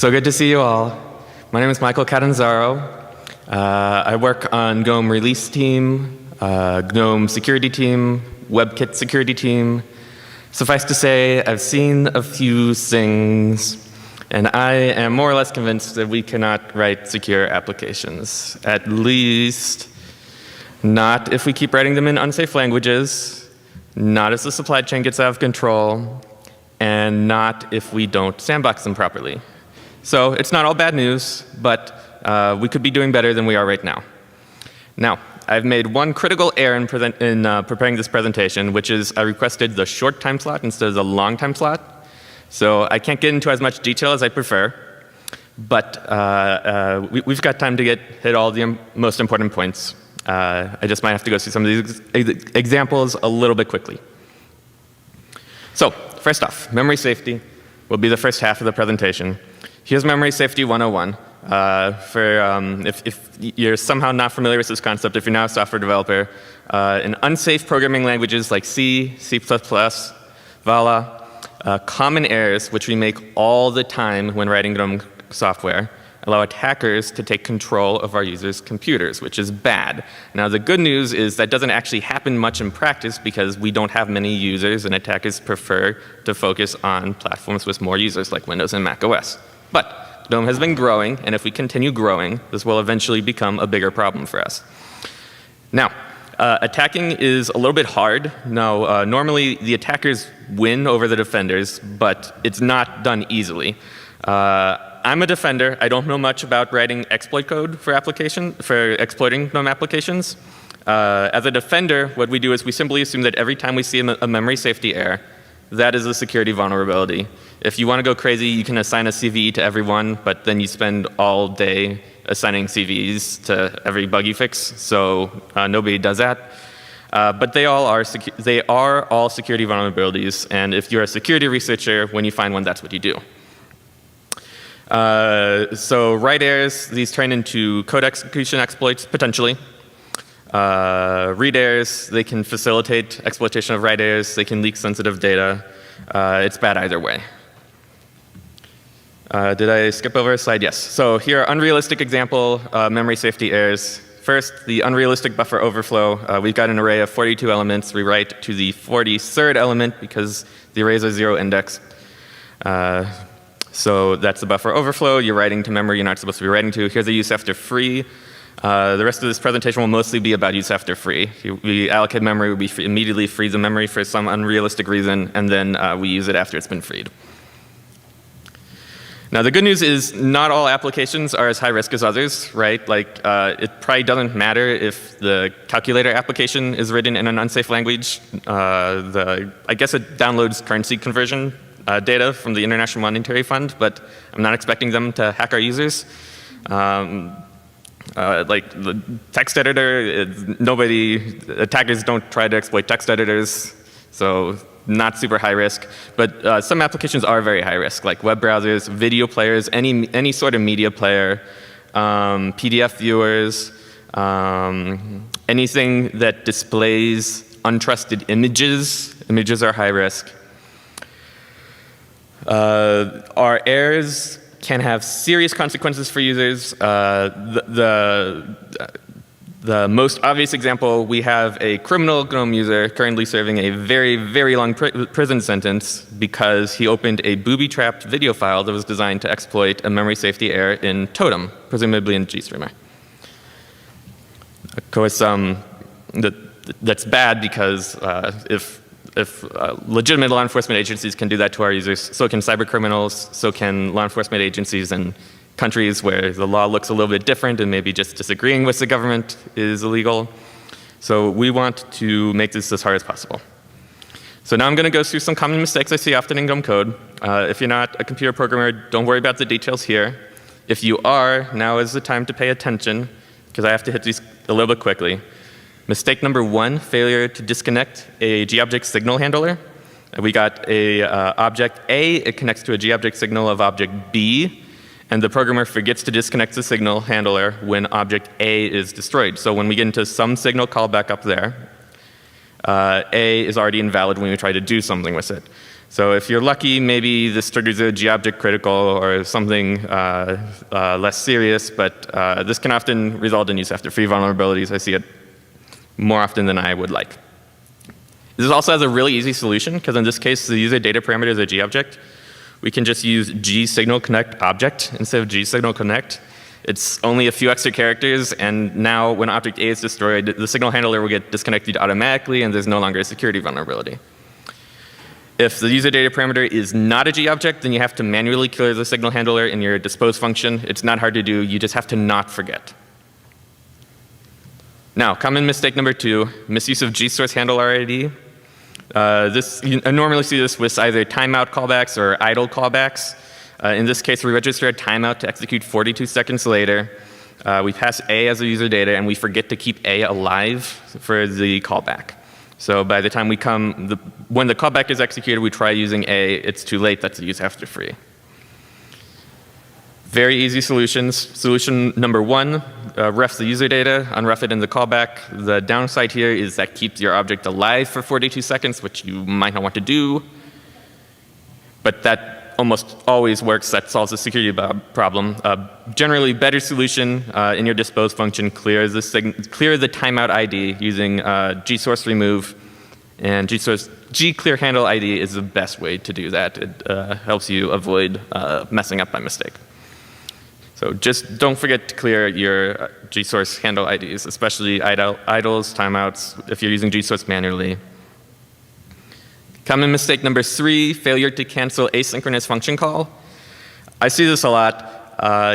So good to see you all. My name is Michael Catanzaro. I work on GNOME release team, GNOME security team, WebKit security team. Suffice to say, I've seen a few things, and I am more or less convinced that we cannot write secure applications. At least not if we keep writing them in unsafe languages, not as the supply chain gets out of control, and not if we don't sandbox them properly. So it's not all bad news, but we could be doing better than we are right now. Now, I've made one critical error in preparing this presentation, which is I requested the short time slot instead of the long time slot. So I can't get into as much detail as I prefer, but we've got time to hit all the most important points. I just might have to go through some of these examples a little bit quickly. So first off, memory safety will be the first half of the presentation. Here's Memory Safety 101. If you're somehow not familiar with this concept, if you're now a software developer, in unsafe programming languages like C, C++, Vala, common errors, which we make all the time when writing GNOME software, allow attackers to take control of our users' computers, which is bad. Now the good news is that doesn't actually happen much in practice because we don't have many users and attackers prefer to focus on platforms with more users like Windows and Mac OS. But GNOME has been growing, and if we continue growing, this will eventually become a bigger problem for us. Now, attacking is a little bit hard. Now, normally the attackers win over the defenders, but it's not done easily. I'm a defender. I don't know much about writing exploit code for exploiting GNOME applications. As a defender, what we do is we simply assume that every time we see a memory safety error, that is a security vulnerability. If you want to go crazy, you can assign a CVE to everyone, but then you spend all day assigning CVEs to every bug you fix, so nobody does that. But they are all security vulnerabilities, and if you're a security researcher, when you find one, that's what you do. So write errors, these turn into code execution exploits, potentially. Read errors, they can facilitate exploitation of write errors, they can leak sensitive data. It's bad either way. Did I skip over a slide? Yes. So here are unrealistic example memory safety errors. First, the unrealistic buffer overflow. We've got an array of 42 elements. We write to the 43rd element because the arrays are 0 indexed. So that's the buffer overflow. You're writing to memory you're not supposed to be writing to. Here's a use after free. The rest of this presentation will mostly be about use after free. We allocate memory, we immediately freeze the memory for some unrealistic reason, and then we use it after it's been freed. Now the good news is not all applications are as high risk as others, right? Like it probably doesn't matter if the calculator application is written in an unsafe language. I guess it downloads currency conversion data from the International Monetary Fund, but I'm not expecting them to hack our users. Like the text editor, attackers don't try to exploit text editors, so not super high risk. But some applications are very high risk, like web browsers, video players, any sort of media player, PDF viewers, anything that displays untrusted images. Images are high risk. Our errors can have serious consequences for users. The most obvious example, we have a criminal GNOME user currently serving a very, very long prison sentence because he opened a booby-trapped video file that was designed to exploit a memory safety error in Totem, presumably in GStreamer. Of course, that's bad because if legitimate law enforcement agencies can do that to our users, so can cyber criminals, so can law enforcement agencies in countries where the law looks a little bit different and maybe just disagreeing with the government is illegal. So we want to make this as hard as possible. So now I'm going to go through some common mistakes I see often in GNOME code. If you're not a computer programmer, don't worry about the details here. If you are, now is the time to pay attention because I have to hit these a little bit quickly. Mistake number 1, failure to disconnect a GObject signal handler. We got a object A, it connects to a GObject signal of object B, and the programmer forgets to disconnect the signal handler when object A is destroyed. So when we get into some signal call back up there, A is already invalid when we try to do something with it. So if you're lucky, maybe this triggers a g-object critical or something less serious, but this can often result in use after free vulnerabilities. I see it more often than I would like. This also has a really easy solution, because in this case, the user data parameter is a g-object. We can just use g-signal-connect object instead of g-signal-connect. It's only a few extra characters, and now when object A is destroyed, the signal handler will get disconnected automatically, and there's no longer a security vulnerability. If the user data parameter is not a g-object, then you have to manually clear the signal handler in your dispose function. It's not hard to do. You just have to not forget. Now, common mistake number 2, misuse of gsource handler ID. I normally see this with either timeout callbacks or idle callbacks. In this case, we register a timeout to execute 42 seconds later. We pass A as a user data, and we forget to keep A alive for the callback. So by the time we when the callback is executed, we try using A. It's too late. That's a use after free. Very easy solutions. Solution number 1, ref the user data, unref it in the callback. The downside here is that keeps your object alive for 42 seconds, which you might not want to do. But that almost always works. That solves the security problem. Generally, better solution in your dispose function, clear the timeout ID using gsource remove, and gclear handle ID is the best way to do that. It helps you avoid messing up by mistake. So just don't forget to clear your gsource handle IDs, especially idles, timeouts, if you're using gsource manually. Common mistake number 3, failure to cancel asynchronous function call. I see this a lot.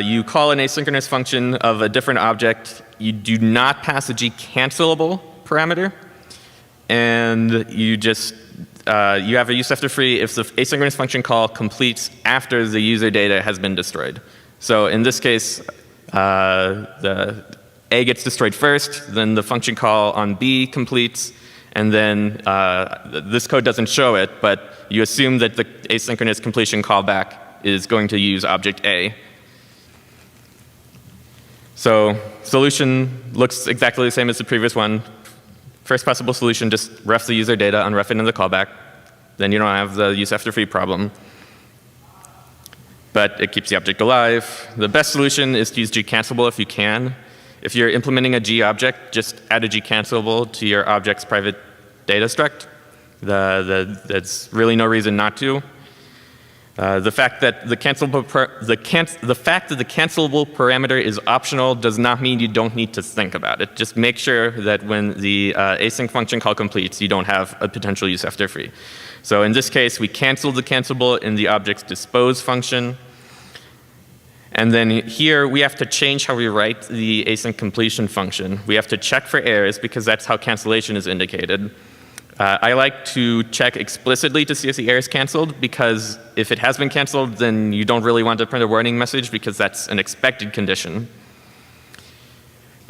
You call an asynchronous function of a different object. You do not pass a gcancelable parameter, and you have a use after free if the asynchronous function call completes after the user data has been destroyed. So in this case, the A gets destroyed first, then the function call on B completes, and then this code doesn't show it, but you assume that the asynchronous completion callback is going to use object A. So solution looks exactly the same as the previous one. First possible solution, just ref the user data, unref it in the callback. Then you don't have the use after free problem. But it keeps the object alive. The best solution is to use gcancelable if you can. If you're implementing a G object, just add a gcancelable to your object's private data struct. There's really no reason not to. The fact that the cancelable parameter is optional does not mean you don't need to think about it. Just make sure that when the async function call completes, you don't have a potential use after free. So in this case, we canceled the cancelable in the object's dispose function. And then here we have to change how we write the async completion function. We have to check for errors because that's how cancellation is indicated. I like to check explicitly to see if the error is canceled, because if it has been canceled, then you don't really want to print a warning message because that's an expected condition.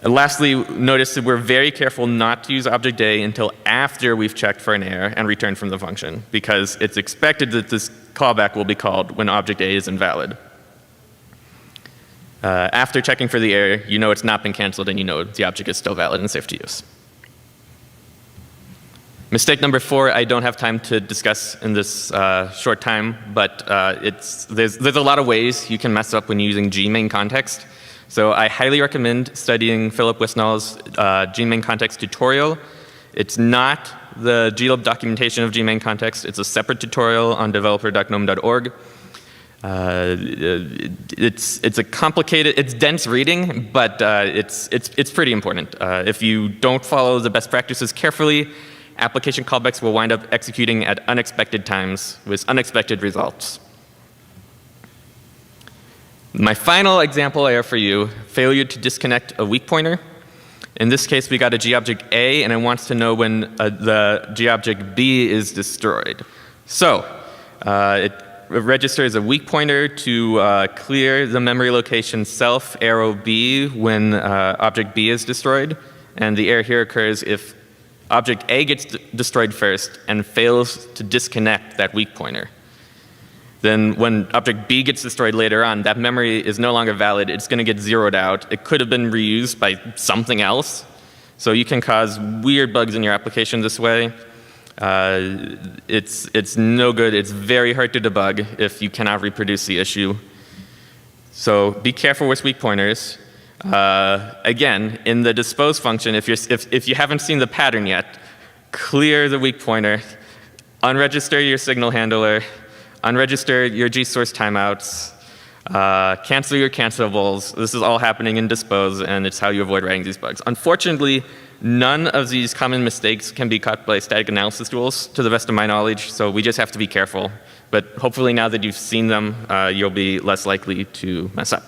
And lastly, notice that we're very careful not to use object A until after we've checked for an error and returned from the function, because it's expected that this callback will be called when object A is invalid. After checking for the error, you know it's not been canceled and you know the object is still valid and safe to use. Mistake number 4, I don't have time to discuss in this short time, but there's a lot of ways you can mess up when using Gmain Context. So I highly recommend studying Philip Wisnall's Gmain Context tutorial. It's not the glib documentation of Gmain Context. It's a separate tutorial on developer.gnome.org. It's a complicated, it's dense reading, but it's pretty important. If you don't follow the best practices carefully, application callbacks will wind up executing at unexpected times with unexpected results. My final example I have for you, failure to disconnect a weak pointer. In this case, we got a g-object A, and it wants to know when the g-object B is destroyed. So it registers a weak pointer to clear the memory location self arrow B when object B is destroyed. And the error here occurs if object A gets destroyed first and fails to disconnect that weak pointer. Then when object B gets destroyed later on, that memory is no longer valid. It's going to get zeroed out. It could have been reused by something else. So you can cause weird bugs in your application this way. It's no good. It's very hard to debug if you cannot reproduce the issue. So be careful with weak pointers. Again, in the dispose function, if you haven't seen the pattern yet, clear the weak pointer, unregister your signal handler, unregister your gsource timeouts, cancel your cancelables. This is all happening in dispose, and it's how you avoid writing these bugs. Unfortunately, none of these common mistakes can be caught by static analysis tools, to the best of my knowledge, so we just have to be careful. But hopefully now that you've seen them, you'll be less likely to mess up.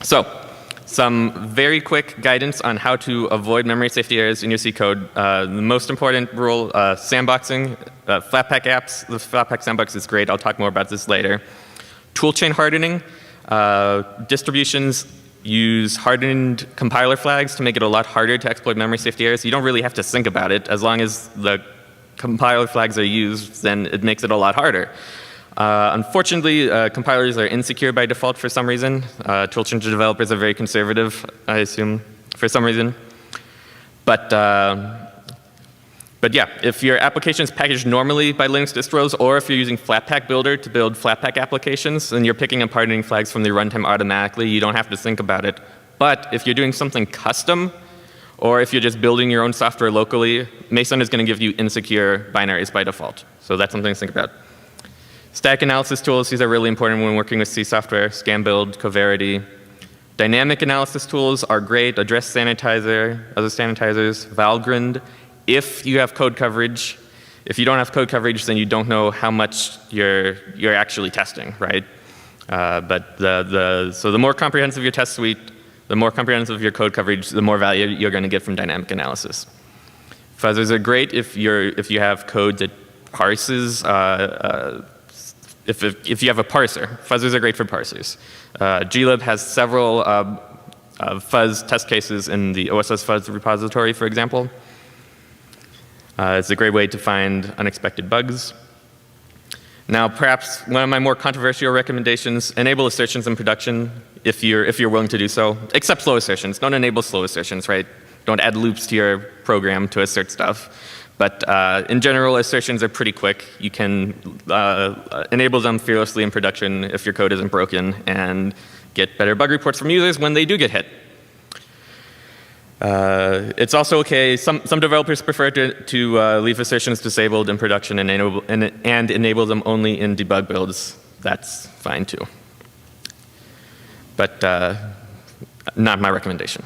So, some very quick guidance on how to avoid memory safety errors in your C code. The most important rule, sandboxing, Flatpak apps. The Flatpak sandbox is great. I'll talk more about this later. Toolchain hardening. Distributions use hardened compiler flags to make it a lot harder to exploit memory safety errors. You don't really have to think about it. As long as the compiler flags are used, then it makes it a lot harder. Unfortunately, compilers are insecure by default for some reason. Toolchain developers are very conservative, I assume, for some reason. But yeah, if your application is packaged normally by Linux distros, or if you're using Flatpak Builder to build Flatpak applications, then you're picking up hardening flags from the runtime automatically. You don't have to think about it. But if you're doing something custom, or if you're just building your own software locally, Meson is going to give you insecure binaries by default. So that's something to think about. Static analysis tools, these are really important when working with C software, ScanBuild, Coverity. Dynamic analysis tools are great, Address Sanitizer, other sanitizers, Valgrind. If you have code coverage. If you don't have code coverage, then you don't know how much you're actually testing, right? So the more comprehensive your test suite, the more comprehensive your code coverage, the more value you're going to get from dynamic analysis. Fuzzers are great if you have code that parses. If you have a parser, fuzzers are great for parsers. glib has several fuzz test cases in the OSS fuzz repository, for example. It's a great way to find unexpected bugs. Now, perhaps one of my more controversial recommendations: enable assertions in production if you're willing to do so. Except slow assertions. Don't enable slow assertions, right? Don't add loops to your program to assert stuff. But in general, assertions are pretty quick. You can enable them fearlessly in production if your code isn't broken, and get better bug reports from users when they do get hit. It's also okay. Some developers prefer to leave assertions disabled in production and enable them only in debug builds. That's fine too. But not my recommendation.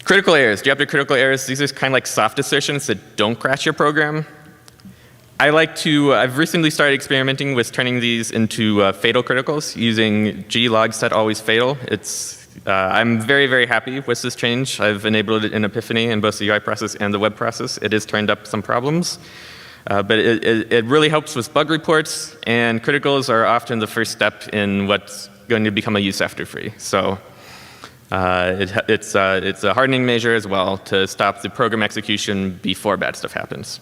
Critical errors. Do you have the critical errors? These are kind of like soft assertions that don't crash your program. I've recently started experimenting with turning these into fatal criticals using glog set always fatal. I'm very, very happy with this change. I've enabled it in Epiphany in both the UI process and the web process. It has turned up some problems. But it really helps with bug reports, and criticals are often the first step in what's going to become a use after free. So it's a hardening measure as well to stop the program execution before bad stuff happens.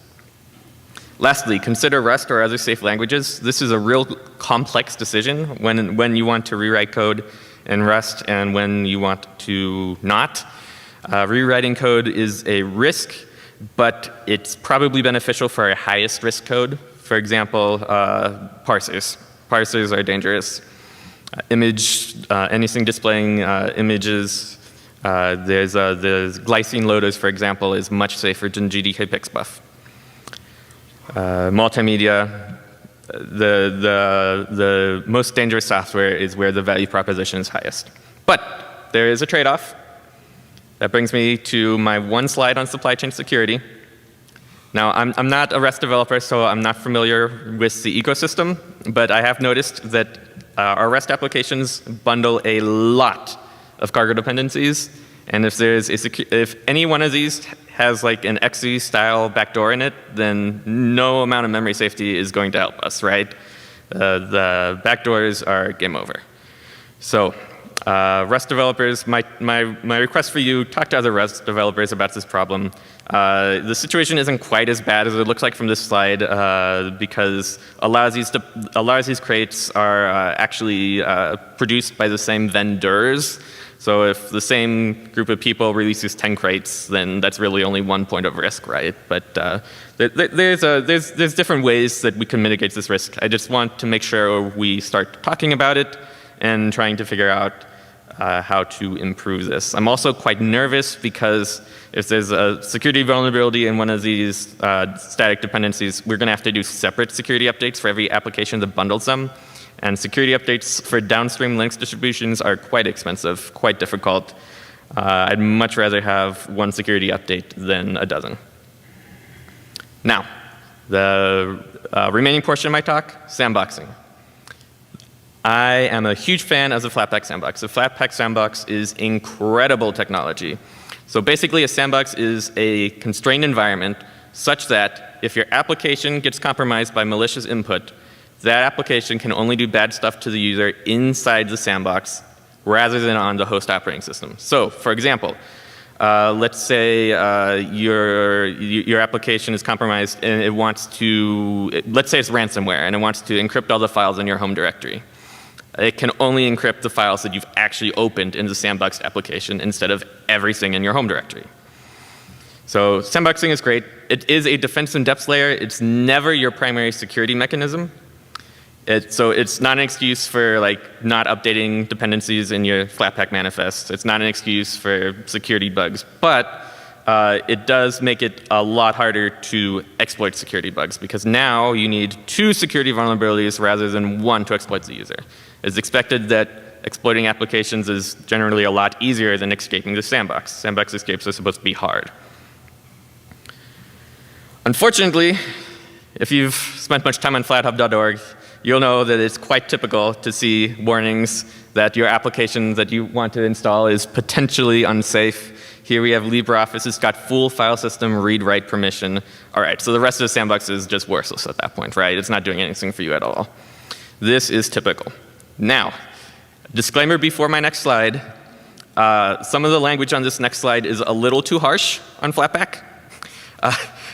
Lastly, consider Rust or other safe languages. This is a real complex decision when you want to rewrite code in Rust and when you want to not. Rewriting code is a risk, but it's probably beneficial for our highest risk code. For example, parsers. Parsers are dangerous. Anything displaying images. There's the glycine loaders, for example, is much safer than GDK pixbuff. Multimedia. The most dangerous software is where the value proposition is highest. But there is a trade-off. That brings me to my one slide on supply chain security. Now, I'm not a Rust developer, so I'm not familiar with the ecosystem, but I have noticed that our Rust applications bundle a lot of cargo dependencies, and if any one of these has like an exe style backdoor in it, then no amount of memory safety is going to help us, right? The backdoors are game over. So Rust developers, my request for you, talk to other Rust developers about this problem. The situation isn't quite as bad as it looks like from this slide because a lot of these crates are actually produced by the same vendors. So if the same group of people releases 10 crates, then that's really only 1 point of risk, right? But there's different ways that we can mitigate this risk. I just want to make sure we start talking about it and trying to figure out how to improve this. I'm also quite nervous because if there's a security vulnerability in one of these static dependencies, we're going to have to do separate security updates for every application that bundles them. And security updates for downstream Linux distributions are quite expensive, quite difficult. I'd much rather have one security update than a dozen. Now, the remaining portion of my talk, sandboxing. I am a huge fan of the Flatpak sandbox. The Flatpak sandbox is incredible technology. So basically, a sandbox is a constrained environment such that if your application gets compromised by malicious input, that application can only do bad stuff to the user inside the sandbox rather than on the host operating system. So, for example, let's say your application is compromised and it wants to, let's say it's ransomware and it wants to encrypt all the files in your home directory. It can only encrypt the files that you've actually opened in the sandboxed application instead of everything in your home directory. So sandboxing is great. It is a defense in depth layer. It's never your primary security mechanism. So it's not an excuse for like not updating dependencies in your Flatpak manifest. It's not an excuse for security bugs, but it does make it a lot harder to exploit security bugs because now you need 2 security vulnerabilities rather than 1 to exploit the user. It's expected that exploiting applications is generally a lot easier than escaping the sandbox. Sandbox escapes are supposed to be hard. Unfortunately, if you've spent much time on flathub.org, you'll know that it's quite typical to see warnings that your application that you want to install is potentially unsafe. Here we have Libra Office. It's got full file system read-write permission. All right, so the rest of the sandbox is just worthless at that point, right? It's not doing anything for you at all. This is typical. Now, disclaimer before my next slide. Some of the language on this next slide is a little too harsh on Flatpak.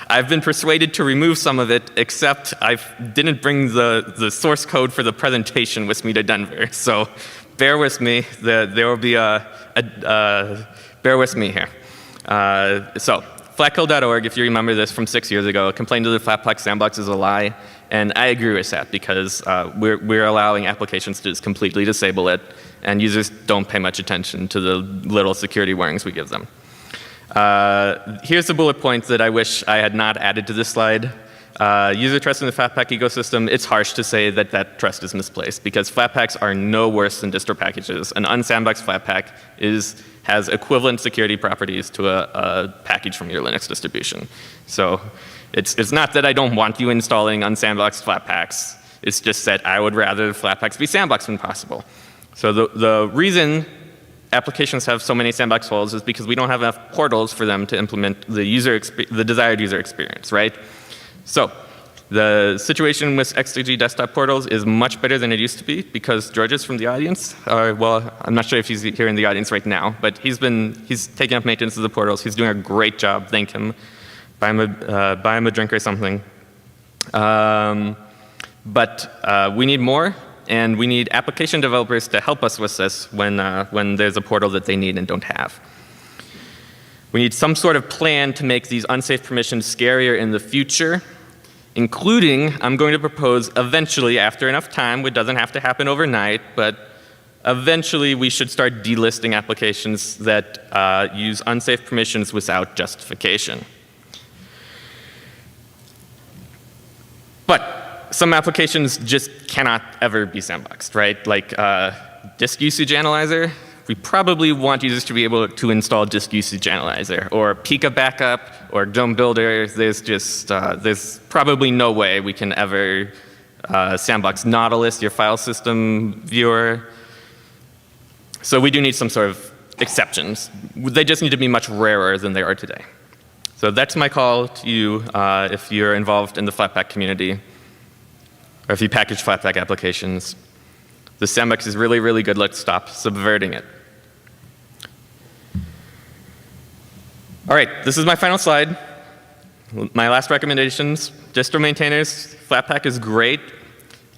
I've been persuaded to remove some of it, except I didn't bring the source code for the presentation with me to Denver. So bear with me. There will be bear with me here. So flatkill.org, if you remember this from 6 years ago, complained that the Flatpak sandbox is a lie. And I agree with that because we're allowing applications to just completely disable it, and users don't pay much attention to the little security warnings we give them. Here's the bullet points that I wish I had not added to this slide. User trust in the Flatpak ecosystem, it's harsh to say that that trust is misplaced because Flatpaks are no worse than distro packages. An unsandboxed Flatpak has equivalent security properties to a package from your Linux distribution. So it's not that I don't want you installing unsandboxed Flatpaks. It's just that I would rather Flatpaks be sandboxed when possible. So the reason applications have so many sandbox holes is because we don't have enough portals for them to implement the desired user experience, right? So the situation with XDG desktop portals is much better than it used to be because George's from the audience. Well, I'm not sure if he's here in the audience right now, but he's taking up maintenance of the portals. He's doing a great job. Thank him. Buy him a drink or something. But we need more, and we need application developers to help us with this when there's a portal that they need and don't have. We need some sort of plan to make these unsafe permissions scarier in the future, including, I'm going to propose eventually, after enough time, it doesn't have to happen overnight, but eventually we should start delisting applications that use unsafe permissions without justification. But some applications just cannot ever be sandboxed, right? Like disk usage analyzer. We probably want users to be able to install disk usage analyzer, or Pika backup, or GNOME builder. There's probably no way we can ever sandbox Nautilus, your file system viewer. So we do need some sort of exceptions. They just need to be much rarer than they are today. So that's my call to you if you're involved in the Flatpak community, or if you package Flatpak applications. The sandbox is really, really good. Let's stop subverting it. All right, this is my final slide. My last recommendations, distro maintainers, Flatpak is great.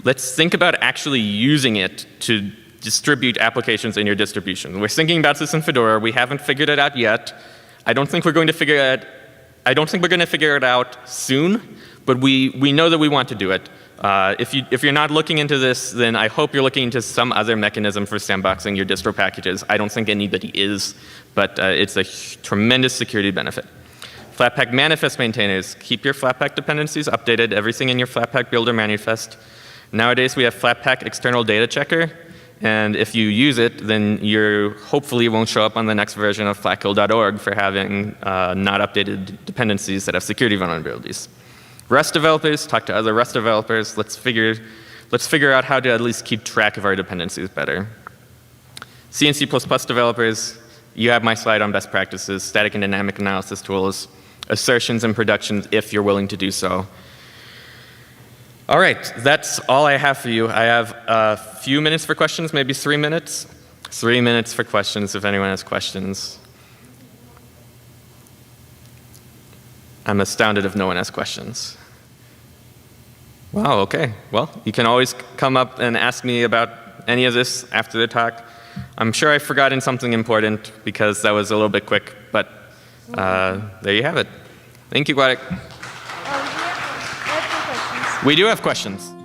Let's think about actually using it to distribute applications in your distribution. We're thinking about this in Fedora. We haven't figured it out yet. I don't think we're going to figure it out soon, but we know that we want to do it. If you're not looking into this, then I hope you're looking into some other mechanism for sandboxing your distro packages. I don't think anybody is, but it's a tremendous security benefit. Flatpak manifest maintainers, keep your Flatpak dependencies updated, everything in your Flatpak builder manifest. Nowadays we have Flatpak external data checker, and if you use it, then you hopefully won't show up on the next version of flatkill.org for having not updated dependencies that have security vulnerabilities. Rust developers, talk to other Rust developers. Let's figure out how to at least keep track of our dependencies better. C and C++ developers, you have my slide on best practices, static and dynamic analysis tools, assertions and productions if you're willing to do so. All right, that's all I have for you. I have a few minutes for questions, maybe 3 minutes. 3 minutes for questions if anyone has questions. I'm astounded if no one has questions. Wow, okay. Well, you can always come up and ask me about any of this after the talk. I'm sure I've forgotten something important because that was a little bit quick, but there you have it. Thank you, GUADEC. We do have questions. We do have questions.